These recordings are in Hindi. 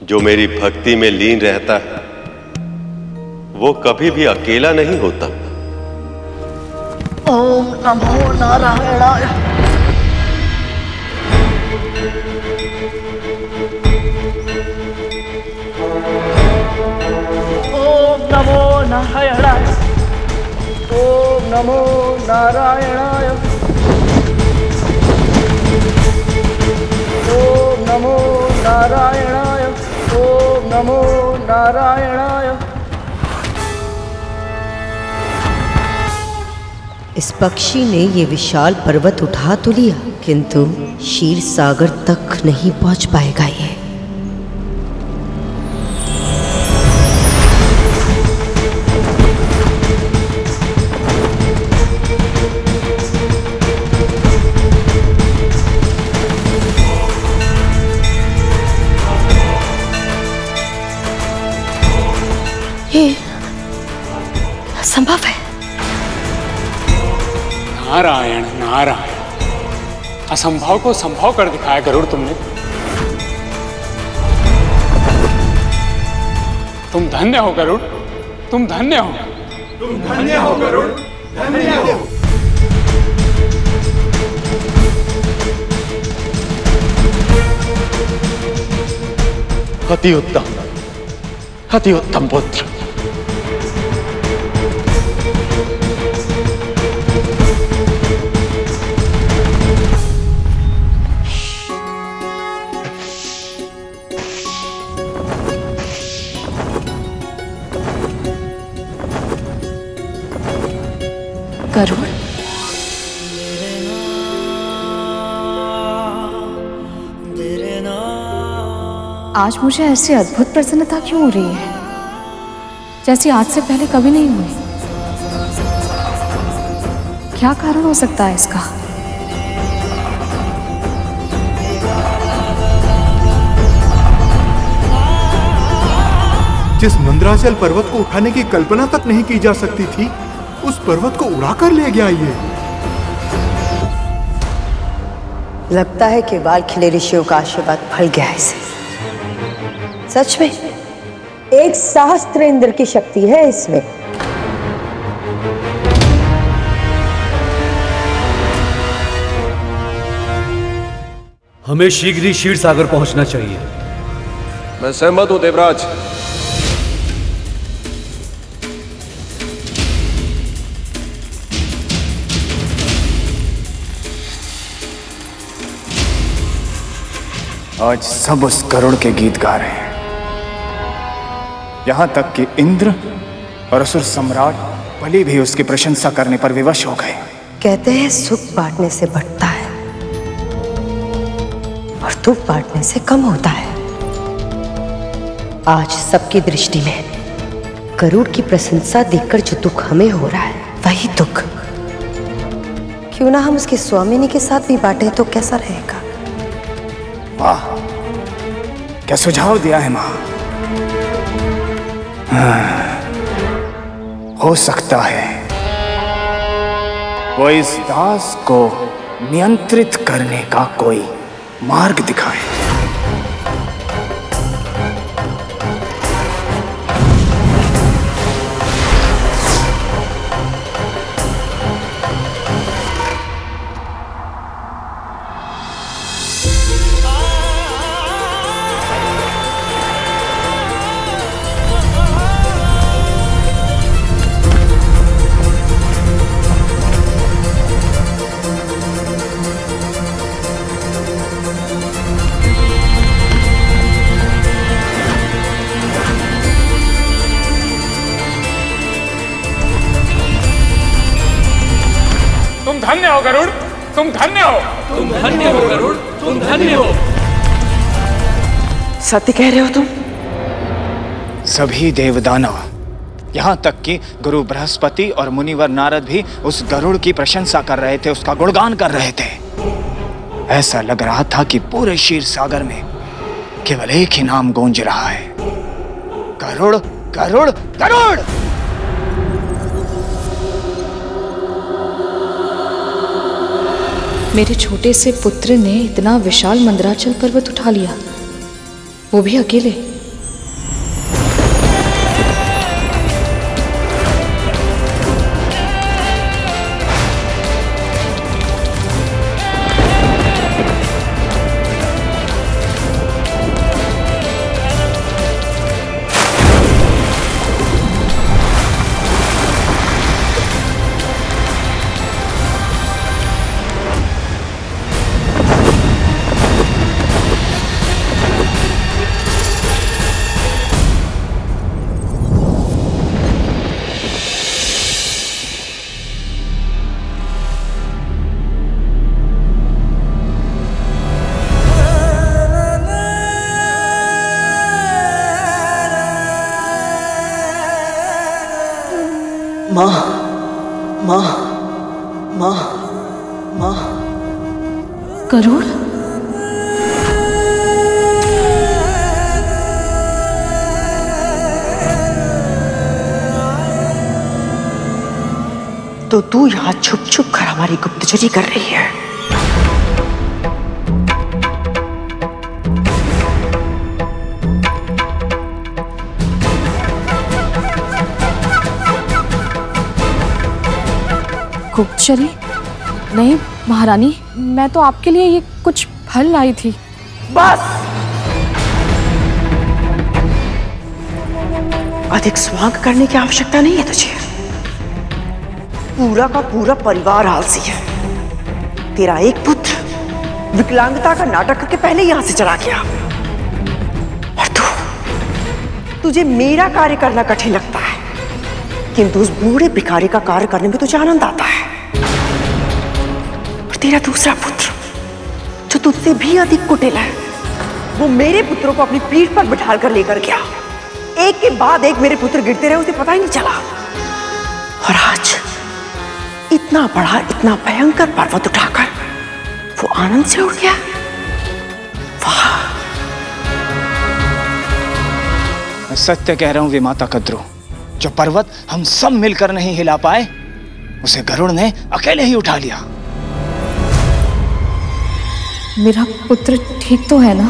जो मेरी भक्ति में लीन रहता है वो कभी भी अकेला नहीं होता। ओम नमो नारायणाय। ओम नमो नारायणाय। ओम नमो नारायणाय। ओम नमो नारायणाय। ओम नमो नारायणाय। इस पक्षी ने ये विशाल पर्वत उठा तो लिया, किंतु क्षीर सागर तक नहीं पहुंच पाएगा ये। ये असंभव है। नारायण नारायण, असंभव को संभव कर दिखाया गरुड़ तुमने। तुम धन्य हो गरुड़, तुम धन्य हो। तुम धन्य हो गरुड़, धन्य हो। अति उत्तम, अति उत्तम पुत्र। गरुड़, आज मुझे ऐसी अद्भुत प्रसन्नता क्यों हो रही है, जैसी आज से पहले कभी नहीं हुई। क्या कारण हो सकता है इसका? जिस मंदराचल पर्वत को उठाने की कल्पना तक नहीं की जा सकती थी, उस पर्वत को उड़ाकर ले गया ये। लगता है कि बाल खिले ऋषियों का आशीर्वाद फल गया है इसे। सच में एक सहस्त्र इंद्र की शक्ति है इसमें। हमें शीघ्र ही क्षीर सागर पहुंचना चाहिए। मैं सहमत हूं देवराज। आज सब उस गरुड़ के गीत गा रहे हैं, यहां तक कि इंद्र और असुर सम्राट बलि भी उसकी प्रशंसा करने पर विवश हो गए। कहते हैं सुख बांटने से बढ़ता है और दुख बांटने से कम होता है। आज सबकी दृष्टि में गरुड़ की प्रशंसा देखकर जो दुख हमें हो रहा है वही दुख क्यों ना हम उसके स्वामिनी के साथ भी बांटे तो कैसा रहेगा? वाह, क्या सुझाव दिया है मां। हो सकता है वो इस दास को नियंत्रित करने का कोई मार्ग दिखाए। धन्य हो गरुड़, तुम धन्य हो। तुम धन्य हो गरुड़, तुम धन्य हो। सत्य कह रहे हो तुम? सभी देवदानव, यहां तक कि गुरु बृहस्पति और मुनिवर नारद भी उस गरुड़ की प्रशंसा कर रहे थे, उसका गुणगान कर रहे थे। ऐसा लग रहा था कि पूरे क्षीर सागर में केवल एक ही नाम गूंज रहा है, गरुड़ गरुड़ गरुड़। मेरे छोटे से पुत्र ने इतना विशाल मंदराचल पर्वत उठा लिया, वो भी अकेले? माँ माँ माँ माँ। गरुड़? तो तू यहाँ छुप छुप कर हमारी गुप्तचरी कर रही है। गुप्तचरी? नहीं महारानी, मैं तो आपके लिए ये कुछ फल लाई थी। बस, अधिक स्वांग करने की आवश्यकता नहीं है तुझे। पूरा का पूरा परिवार आलसी है। तेरा एक पुत्र विकलांगता का नाटक करके पहले यहां से चला गया, और तुझे मेरा कार्य करना कठिन लगता है, किंतु उस बूढ़े भिखारी का कार्य करने में तुझे आनंद आता है। और तेरा दूसरा पुत्र जो तुझसे भी अधिक कुटिल है, वो मेरे पुत्रों को अपनी पीठ पर बिठाल कर लेकर गया। एक के बाद एक मेरे पुत्र गिरते रहे, उसे पता ही नहीं चला। और आज इतना बड़ा, इतना भयंकर पर्वत उठाकर वो आनंद से उड़ गया। वाह! मैं सत्य कह रहा हूं विमाता कद्रू, जो पर्वत हम सब मिलकर नहीं हिला पाए, उसे गरुड़ ने अकेले ही उठा लिया। मेरा पुत्र ठीक तो है ना?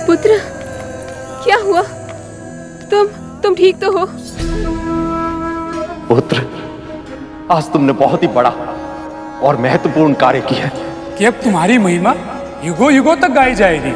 पुत्र, क्या हुआ? तुम ठीक तो हो? पुत्र, आज तुमने बहुत ही बड़ा और महत्वपूर्ण कार्य किया है कि अब तुम्हारी महिमा युगों युगों तक गाई जाएगी।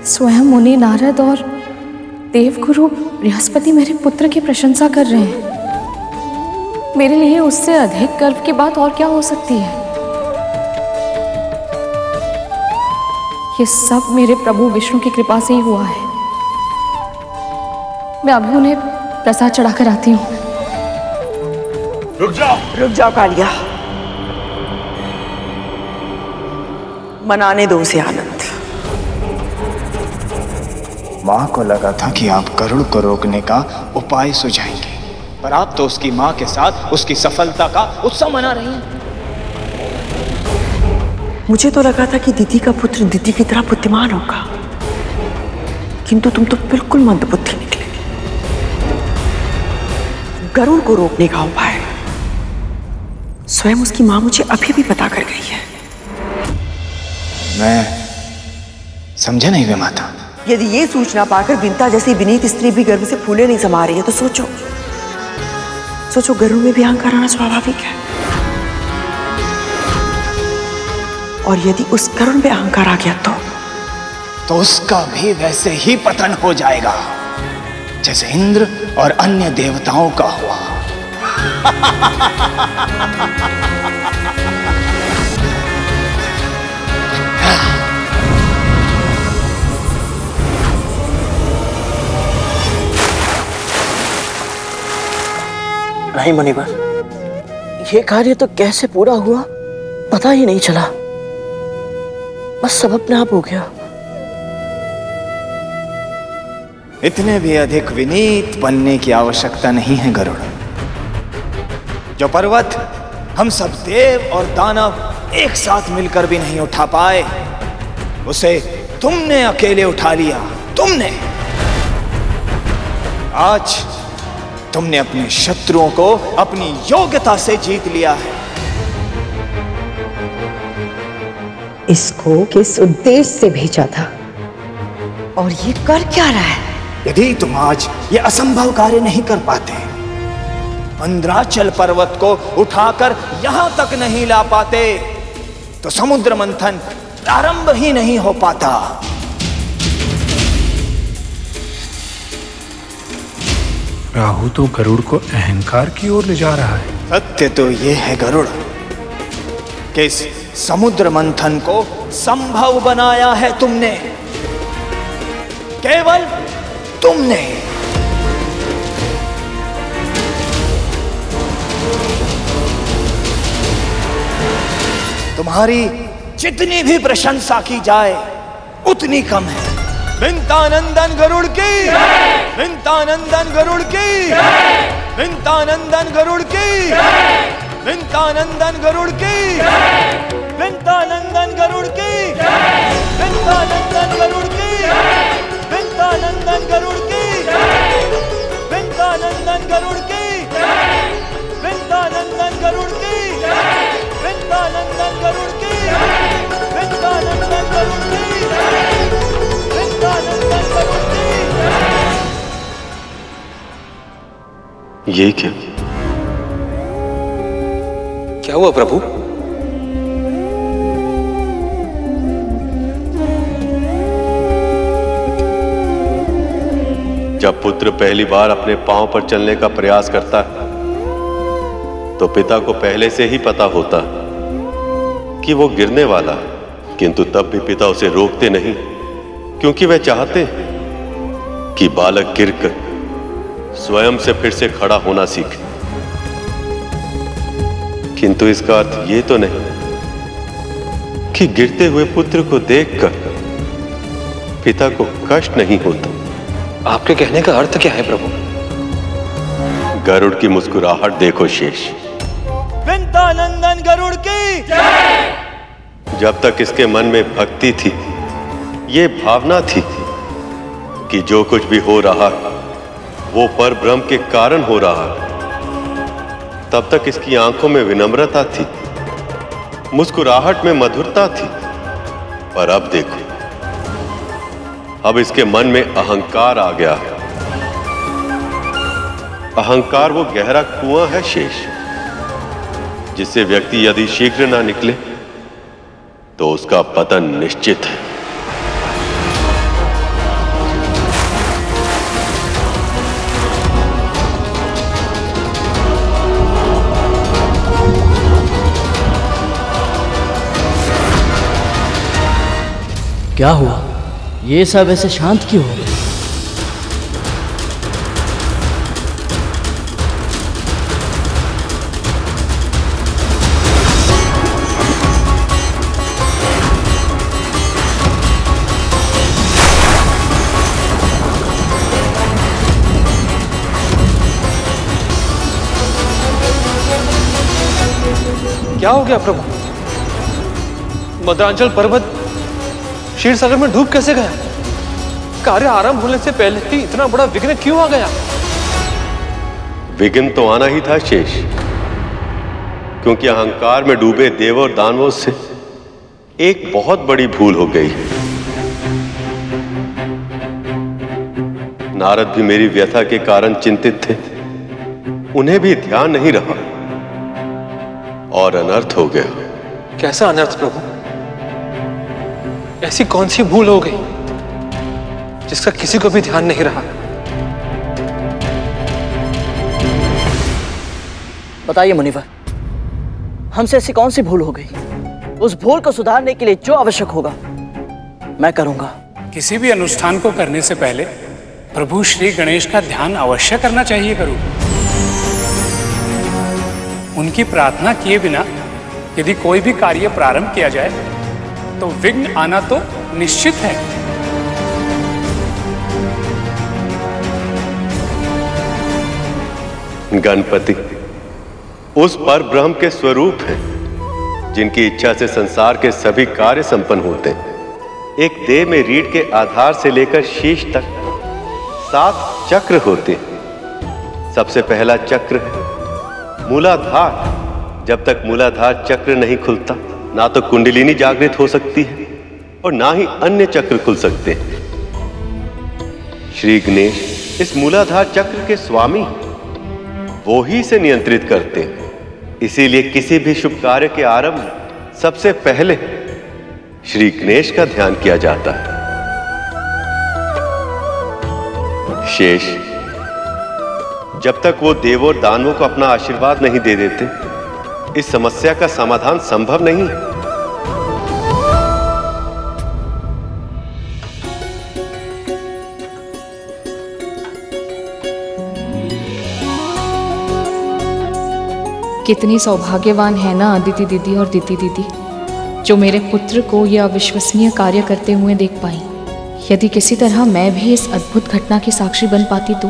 स्वयं मुनि नारद और देवगुरु बृहस्पति मेरे पुत्र की प्रशंसा कर रहे हैं। मेरे लिए उससे अधिक गर्व की बात और क्या हो सकती है? ये सब मेरे प्रभु विष्णु की कृपा से ही हुआ है। मैं अभी उन्हें प्रसाद चढ़ाकर आती हूँ। रुक जाओ कालिया, मनाने दो उसे आनंद। माँ को लगा था कि आप गरुड़ को रोकने का उपाय सुझाएंगे, पर आप तो उसकी माँ के साथ उसकी सफलता का उत्सव मना रही हैं। मुझे तो लगा था कि दीदी का पुत्र दीदी की तरह बुद्धिमान होगा, किंतु तुम तो बिल्कुल मंदबुद्धि निकले। गरुड़ को रोकने का उपाय स्वयं उसकी माँ मुझे अभी भी बता कर गई है। मैं समझे नहीं विमाता। यदि ये सूचना पाकर विंता जैसी विनीत स्त्री भी गर्व से फूले नहीं समा रही है, तो सोचो गरुड़ में भी अहंकार आना स्वाभाविक है। और यदि उस गरुड़ में अहंकार आ गया तो उसका भी वैसे ही पतन हो जाएगा जैसे इंद्र और अन्य देवताओं का हुआ। नहीं मुनिवर, ये कार्य तो कैसे पूरा हुआ पता ही नहीं चला, बस सब अपने आप हो गया। इतने भी अधिक विनीत बनने की आवश्यकता नहीं है गरुड़। जो पर्वत हम सब देव और दानव एक साथ मिलकर भी नहीं उठा पाए, उसे तुमने अकेले उठा लिया। तुमने आज तुमने अपने शत्रुओं को अपनी योग्यता से जीत लिया है। इसको किस उद्देश्य से भेजा था और ये कर क्या रहा है? यदि तुम आज ये असंभव कार्य नहीं कर पाते, मंद्राचल पर्वत को उठाकर यहां तक नहीं ला पाते, तो समुद्र मंथन प्रारंभ ही नहीं हो पाता। राहु तो गरुड़ को अहंकार की ओर ले जा रहा है। सत्य तो यह है गरुड़ कि इस समुद्र मंथन को संभव बनाया है तुमने, केवल तुमने। तुम्हारी जितनी भी प्रशंसा की जाए उतनी कम है। विंतानंदन गरुड़ की, विंतानंदन गरुड़ की, विंतानंदन गरुड़ की, विंतानंदन गरुड़ की, विंतानंदन गरुड़ की, विंतानंदन गरुड़ की, विंतानंदन गरुड़ की, विंतानंदन गरुड़ की, विंतानंदन गरुड़ की, विंतानंदन गरुड़ की, विंतानंदन गरुड़ की। ये क्या हुआ प्रभु? जब पुत्र पहली बार अपने पांव पर चलने का प्रयास करता है तो पिता को पहले से ही पता होता कि वो गिरने वाला है, किंतु तब भी पिता उसे रोकते नहीं, क्योंकि वह चाहते हैं कि बालक गिरकर स्वयं से फिर से खड़ा होना सीखे। किंतु इसका अर्थ ये तो नहीं कि गिरते हुए पुत्र को देखकर पिता को कष्ट नहीं होता। आपके कहने का अर्थ क्या है प्रभु? गरुड़ की मुस्कुराहट देखो शेष। विंतानंदन गरुड़ की जय। जब तक इसके मन में भक्ति थी, ये भावना थी कि जो कुछ भी हो रहा वो पर ब्रह्म के कारण हो रहा, तब तक इसकी आंखों में विनम्रता थी, मुस्कुराहट में मधुरता थी। पर अब देखो, अब इसके मन में अहंकार आ गया। अहंकार वो गहरा कुआं है शेष, जिससे व्यक्ति यदि शीघ्र ना निकले तो उसका पतन निश्चित है। क्या हुआ? ये सब ऐसे शांत क्यों हो गए? क्या हो गया प्रभु? मद्रांचल पर्वत क्षीर सागर में डूब कैसे गया? कार्य आरंभ होने से पहले ही इतना बड़ा विघ्न क्यों आ गया? विघ्न तो आना ही था शेष, क्योंकि अहंकार में डूबे देव और दानवों से एक बहुत बड़ी भूल हो गई। नारद भी मेरी व्यथा के कारण चिंतित थे, उन्हें भी ध्यान नहीं रहा और अनर्थ हो गया। कैसा अनर्थ प्रभु? ऐसी कौन सी भूल हो गई जिसका किसी को भी ध्यान नहीं रहा? बताइए मुनिवर, हमसे ऐसी कौन सी भूल हो गई? उस भूल को सुधारने के लिए जो आवश्यक होगा मैं करूंगा। किसी भी अनुष्ठान को करने से पहले प्रभु श्री गणेश का ध्यान अवश्य करना चाहिए करूं। उनकी प्रार्थना किए बिना यदि कोई भी कार्य प्रारंभ किया जाए तो विघ्न आना तो निश्चित है। गणपति, उस पर ब्रह्म के स्वरूप हैं, जिनकी इच्छा से संसार के सभी कार्य संपन्न होते हैं। एक देह में रीढ़ के आधार से लेकर शीश तक 7 चक्र होते हैं। सबसे पहला चक्र है मूलाधार। जब तक मूलाधार चक्र नहीं खुलता, ना तो कुंडलिनी जागृत हो सकती है और ना ही अन्य चक्र खुल सकते हैं। श्री गणेश इस मूलाधार चक्र के स्वामी, वो ही इसे नियंत्रित करते हैं। इसीलिए किसी भी शुभ कार्य के आरंभ में सबसे पहले श्री गणेश का ध्यान किया जाता है। शेष, जब तक वो देवों और दानवों को अपना आशीर्वाद नहीं दे देते, इस समस्या का समाधान संभव नहीं है। कितनी सौभाग्यवान है ना अदिति दीदी और दीदी दीदी, जो मेरे पुत्र को यह अविश्वसनीय कार्य करते हुए देख पाई। यदि किसी तरह मैं भी इस अद्भुत घटना की साक्षी बन पाती तो।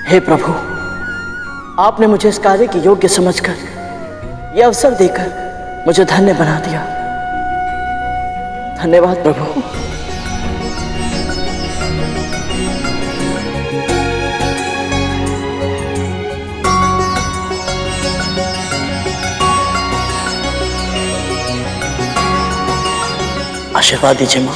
हे प्रभु, आपने मुझे इस कार्य के योग्य समझकर यह अवसर देकर मुझे धन्य बना दिया। धन्यवाद प्रभु। आशीर्वाद दीजिए मां।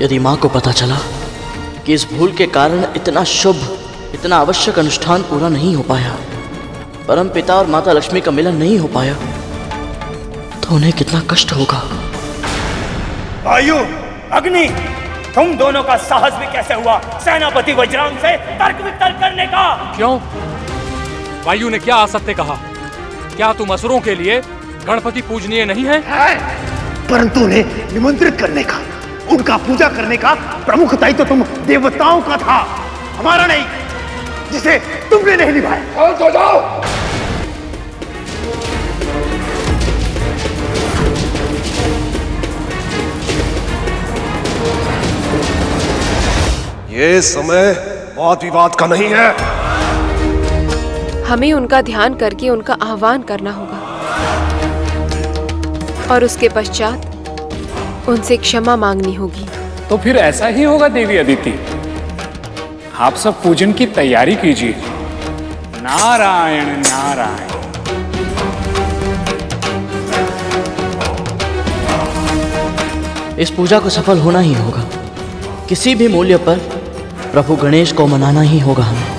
यदि मां को पता चला कि इस भूल के कारण इतना शुभ, इतना आवश्यक अनुष्ठान पूरा नहीं हो पाया, परम पिता और माता लक्ष्मी का मिलन नहीं हो पाया, तो उन्हें कितना कष्ट होगा। वायु, अग्नि, तुम दोनों का साहस भी कैसे हुआ सेनापति वज्रांग से तर्क वितर्क करने का? क्यों? वायु ने क्या असत्य कहा? क्या तुम असुरों के लिए गणपति पूजनीय नहीं है? परंतु उन्हें निमंत्रित करने का, उनका पूजा करने का प्रमुख दायित्व तुम देवताओं का था, हमारा नहीं, जिसे तुमने नहीं निभाया। तो जाओ। ये समय वाद विवाद का नहीं है। हमें उनका ध्यान करके उनका आह्वान करना होगा और उसके पश्चात उनसे क्षमा मांगनी होगी। तो फिर ऐसा ही होगा देवी अदिति। आप सब पूजन की तैयारी कीजिए। नारायण नारायण। इस पूजा को सफल होना ही होगा। किसी भी मूल्य पर प्रभु गणेश को मनाना ही होगा हमें।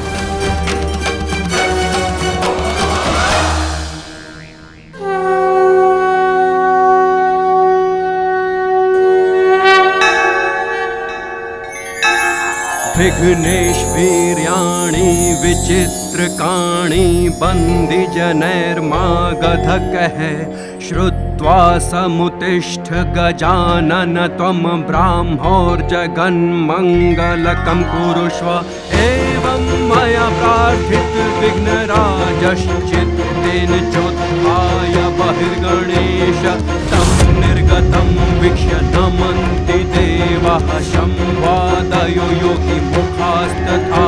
विघ्नेश वीर्याणि विचित्रकाणि बंदी जनैर्मागधकः श्रुत्वा समुतिष्ठ गजानन त्वं ब्राह्मोर्जगन्मङ्गलकं कुरुष्व। एवं मया प्रार्थित विघ्नराजश्चित्तेन चोत्थाय बहिर्गणेश तं निर्गतं वीक्ष्य नमन्ति देवाः संवादयो योगी मुखास्तथा।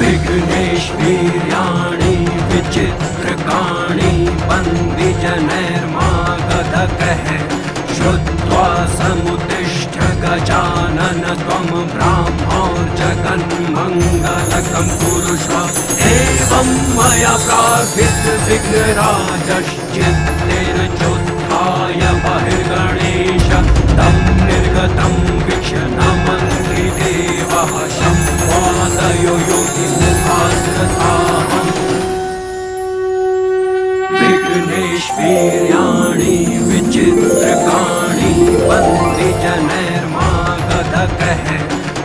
विघ्नेश वीर्याणि विचित्रकाणि बंदी जनैर्मागधकः श्रुत्वा समुतिष्ठ गजानन त्वं ब्राह्मोर्जगन्मङ्गलकं कुरुष्व। एवं मया प्रार्थित विघ्नराजश्चित्तेन चोत्थाय बहिर्गणेश तं निर्गतं वीक्ष्य नमन्ति देवाः संवादयो योगी मुखास्तथाहम्। विघ्नेश वीर्याणि विचित्रकाणि बंदी जनैर्मागधकः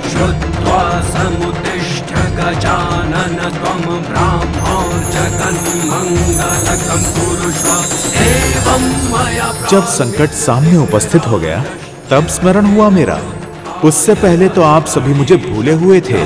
श्रुत्वा समुतिष्ठ गजानन त्वं ब्रह्मोर्जगन्मङ्गलकं कुरुष्व एवं मया। जब संकट सामने उपस्थित हो गया तब स्मरण हुआ मेरा। उससे पहले तो आप सभी मुझे भूले हुए थे।